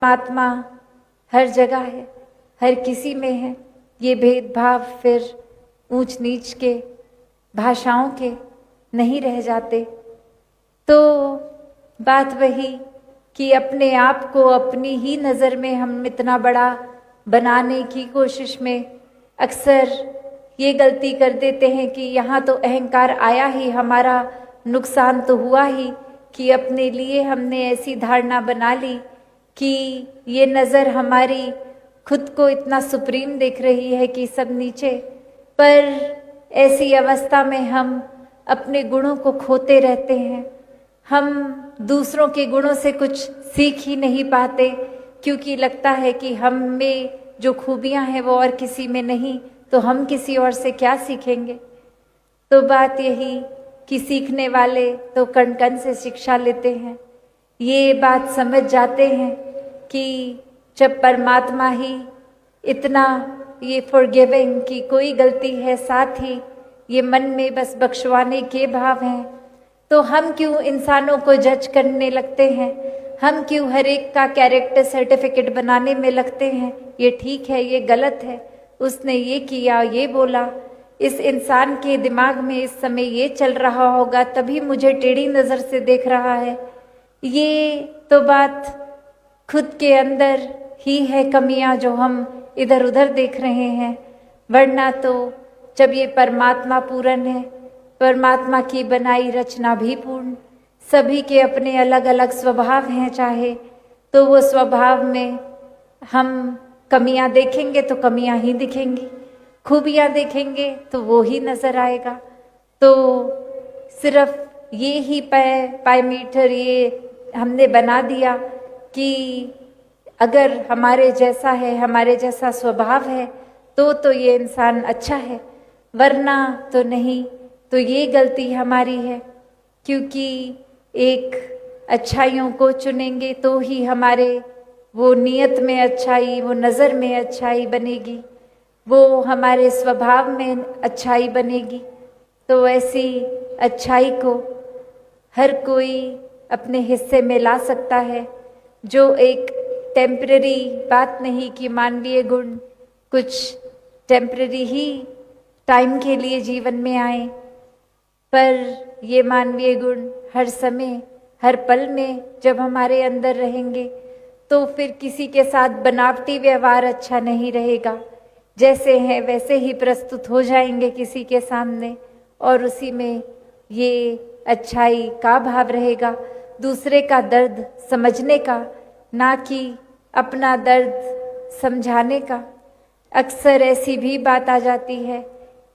परमात्मा हर जगह है, हर किसी में है। ये भेदभाव फिर ऊंच नीच के, भाषाओं के नहीं रह जाते। तो बात वही कि अपने आप को अपनी ही नज़र में हम इतना बड़ा बनाने की कोशिश में अक्सर ये गलती कर देते हैं कि यहाँ तो अहंकार आया ही, हमारा नुकसान तो हुआ ही कि अपने लिए हमने ऐसी धारणा बना ली कि ये नज़र हमारी खुद को इतना सुप्रीम देख रही है कि सब नीचे। पर ऐसी अवस्था में हम अपने गुणों को खोते रहते हैं। हम दूसरों के गुणों से कुछ सीख ही नहीं पाते, क्योंकि लगता है कि हम में जो खूबियां हैं वो और किसी में नहीं, तो हम किसी और से क्या सीखेंगे। तो बात यही कि सीखने वाले तो कण कण से शिक्षा लेते हैं। ये बात समझ जाते हैं कि जब परमात्मा ही इतना ये फॉरगिविंग कि कोई गलती है, साथ ही ये मन में बस बख्शवाने के भाव हैं, तो हम क्यों इंसानों को जज करने लगते हैं? हम क्यों हर एक का कैरेक्टर सर्टिफिकेट बनाने में लगते हैं? ये ठीक है, ये गलत है, उसने ये किया, ये बोला, इस इंसान के दिमाग में इस समय ये चल रहा होगा, तभी मुझे टेढ़ी नज़र से देख रहा है। ये तो बात खुद के अंदर ही है कमियां जो हम इधर उधर देख रहे हैं। वरना तो जब ये परमात्मा पूर्ण है, परमात्मा की बनाई रचना भी पूर्ण, सभी के अपने अलग अलग स्वभाव हैं, चाहे तो वो स्वभाव में हम कमियां देखेंगे तो कमियां ही दिखेंगी, खूबियां देखेंगे तो वो ही नजर आएगा। तो सिर्फ ये ही पैरामीटर ये हमने बना दिया कि अगर हमारे जैसा है, हमारे जैसा स्वभाव है, तो ये इंसान अच्छा है, वरना तो नहीं। तो ये गलती हमारी है, क्योंकि एक अच्छाइयों को चुनेंगे तो ही हमारे वो नीयत में अच्छाई, वो नज़र में अच्छाई बनेगी, वो हमारे स्वभाव में अच्छाई बनेगी। तो ऐसी अच्छाई को हर कोई अपने हिस्से में ला सकता है, जो एक टेम्पररी बात नहीं कि मानवीय गुण कुछ टेम्पररी ही टाइम के लिए जीवन में आए, पर ये मानवीय गुण हर समय, हर पल में जब हमारे अंदर रहेंगे, तो फिर किसी के साथ बनावटी व्यवहार अच्छा नहीं रहेगा। जैसे हैं वैसे ही प्रस्तुत हो जाएंगे किसी के सामने, और उसी में ये अच्छाई का भाव रहेगा, दूसरे का दर्द समझने का, ना कि अपना दर्द समझाने का। अक्सर ऐसी भी बात आ जाती है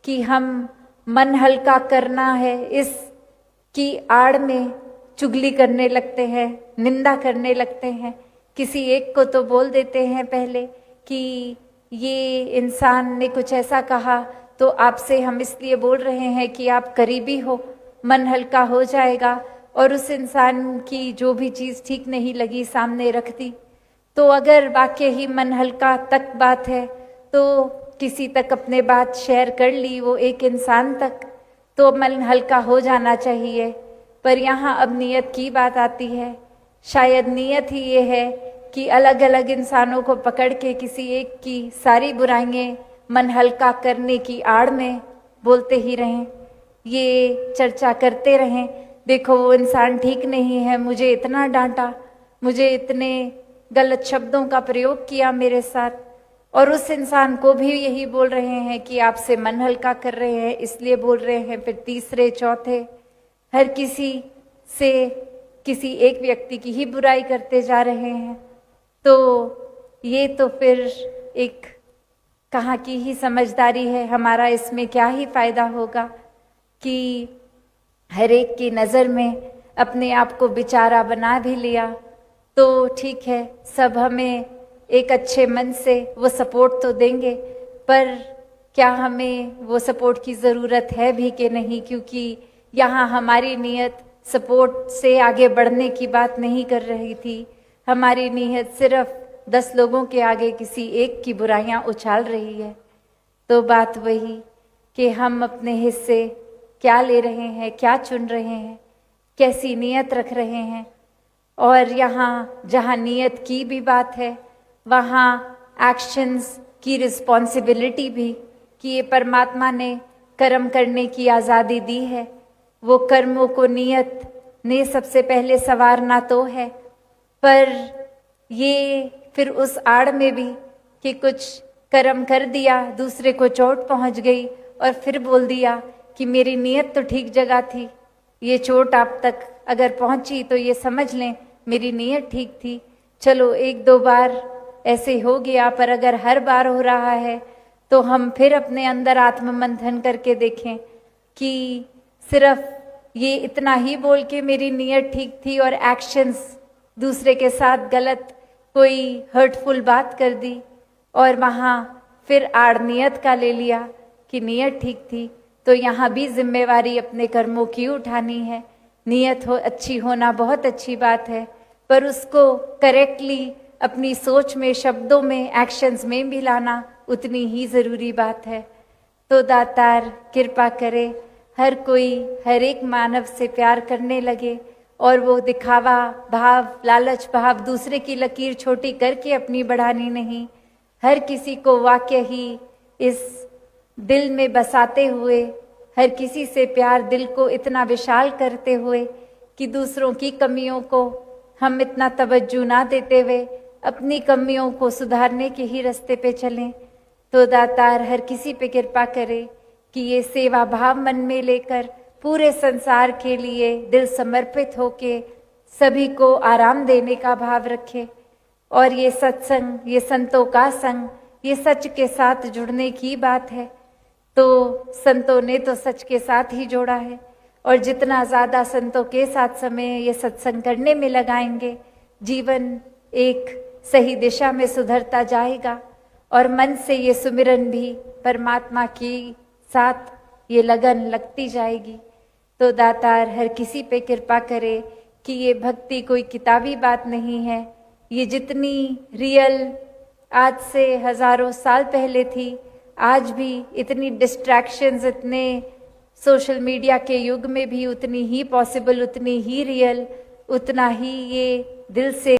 कि हम मन हल्का करना है, इसकी आड़ में चुगली करने लगते हैं, निंदा करने लगते हैं। किसी एक को तो बोल देते हैं पहले कि ये इंसान ने कुछ ऐसा कहा, तो आपसे हम इसलिए बोल रहे हैं कि आप करीबी हो, मन हल्का हो जाएगा। और उस इंसान की जो भी चीज़ ठीक नहीं लगी सामने रख दी। तो अगर वाकई ही मन हल्का तक बात है, तो किसी तक अपने बात शेयर कर ली, वो एक इंसान तक, तो मन हल्का हो जाना चाहिए। पर यहाँ अब नीयत की बात आती है। शायद नीयत ही ये है कि अलग अलग इंसानों को पकड़ के किसी एक की सारी बुराइयां मन हल्का करने की आड़ में बोलते ही रहें, ये चर्चा करते रहें, देखो वो इंसान ठीक नहीं है, मुझे इतना डांटा, मुझे इतने गलत शब्दों का प्रयोग किया मेरे साथ। और उस इंसान को भी यही बोल रहे हैं कि आपसे मन हल्का कर रहे हैं, इसलिए बोल रहे हैं। फिर तीसरे चौथे हर किसी से किसी एक व्यक्ति की ही बुराई करते जा रहे हैं। तो ये तो फिर एक कहाँ की ही समझदारी है, हमारा इसमें क्या ही फायदा होगा कि हर एक की नज़र में अपने आप को बेचारा बना भी लिया। तो ठीक है, सब हमें एक अच्छे मन से वो सपोर्ट तो देंगे, पर क्या हमें वो सपोर्ट की ज़रूरत है भी कि नहीं? क्योंकि यहाँ हमारी नीयत सपोर्ट से आगे बढ़ने की बात नहीं कर रही थी, हमारी नीयत सिर्फ 10 लोगों के आगे किसी एक की बुराइयां उछाल रही है। तो बात वही कि हम अपने हिस्से क्या ले रहे हैं, क्या चुन रहे हैं, कैसी नीयत रख रहे हैं। और यहाँ जहाँ नीयत की भी बात है, वहाँ एक्शंस की रिस्पॉन्सिबिलिटी भी, कि ये परमात्मा ने कर्म करने की आज़ादी दी है। वो कर्मों को नीयत ने सबसे पहले संवारना तो है, पर ये फिर उस आड़ में भी कि कुछ कर्म कर दिया, दूसरे को चोट पहुंच गई और फिर बोल दिया कि मेरी नीयत तो ठीक जगह थी, ये चोट आप तक अगर पहुंची तो ये समझ लें मेरी नीयत ठीक थी। चलो एक दो बार ऐसे हो गया, पर अगर हर बार हो रहा है तो हम फिर अपने अंदर आत्ममंथन करके देखें कि सिर्फ ये इतना ही बोल के मेरी नीयत ठीक थी और एक्शंस दूसरे के साथ गलत कोई हर्टफुल बात कर दी और वहाँ फिर आड़ नियत का ले लिया कि नीयत ठीक थी, तो यहाँ भी जिम्मेवारी अपने कर्मों की उठानी है। नीयत हो अच्छी होना बहुत अच्छी बात है, पर उसको करेक्टली अपनी सोच में, शब्दों में, एक्शंस में भी लाना उतनी ही ज़रूरी बात है। तो दातार कृपा करे हर कोई हर एक मानव से प्यार करने लगे और वो दिखावा भाव, लालच भाव, दूसरे की लकीर छोटी करके अपनी बढ़ानी नहीं, हर किसी को वाकई ही इस दिल में बसाते हुए, हर किसी से प्यार दिल को इतना विशाल करते हुए कि दूसरों की कमियों को हम इतना तवज्जो ना देते हुए अपनी कमियों को सुधारने के ही रास्ते पे चलें। तो दातार हर किसी पे कृपा करे कि ये सेवा भाव मन में लेकर पूरे संसार के लिए दिल समर्पित होके सभी को आराम देने का भाव रखे। और ये सत्संग, ये संतों का संग, ये सच के साथ जुड़ने की बात है, तो संतों ने तो सच के साथ ही जोड़ा है और जितना ज़्यादा संतों के साथ समय ये सत्संग करने में लगाएंगे, जीवन एक सही दिशा में सुधरता जाएगा और मन से ये सुमिरन भी परमात्मा की साथ ये लगन लगती जाएगी। तो दातार हर किसी पे कृपा करे कि ये भक्ति कोई किताबी बात नहीं है, ये जितनी रियल आज से हजारों साल पहले थी, आज भी इतनी डिस्ट्रैक्शंस, इतने सोशल मीडिया के युग में भी उतनी ही पॉसिबल, उतनी ही रियल, उतना ही ये दिल से